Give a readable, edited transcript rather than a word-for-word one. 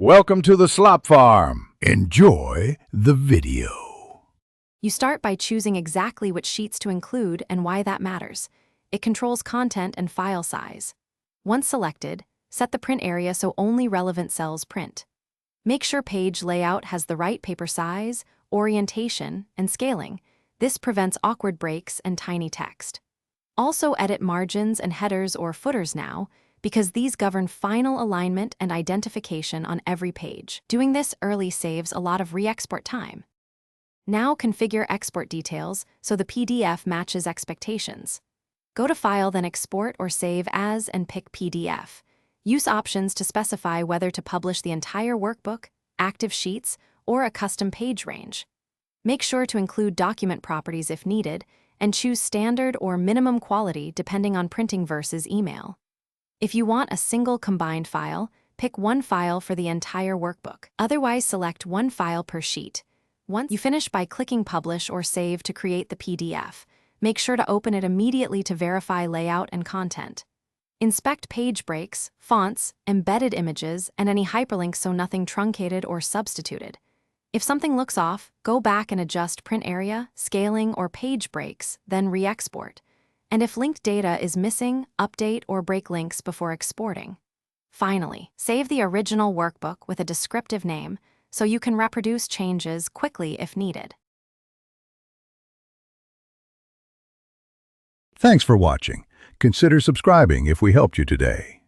Welcome to the Slop Farm. Enjoy the video. You start by choosing exactly which sheets to include and why that matters. It controls content and file size. Once selected, set the print area so only relevant cells print. Make sure page layout has the right paper size, orientation, and scaling. This prevents awkward breaks and tiny text. Also edit margins and headers or footers now, because these govern final alignment and identification on every page. Doing this early saves a lot of re-export time. Now configure export details so the PDF matches expectations. Go to File, then Export or Save As, and pick PDF. Use options to specify whether to publish the entire workbook, active sheets, or a custom page range. Make sure to include document properties if needed, and choose standard or minimum quality depending on printing versus email. If you want a single combined file, pick one file for the entire workbook. Otherwise, select one file per sheet. Once you finish by clicking Publish or Save to create the PDF, make sure to open it immediately to verify layout and content. Inspect page breaks, fonts, embedded images, and any hyperlinks so nothing truncated or substituted. If something looks off, go back and adjust print area, scaling, or page breaks, then re-export. And if linked data is missing, update or break links before exporting. Finally, save the original workbook with a descriptive name so you can reproduce changes quickly if needed. Thanks for watching. Consider subscribing if we helped you today.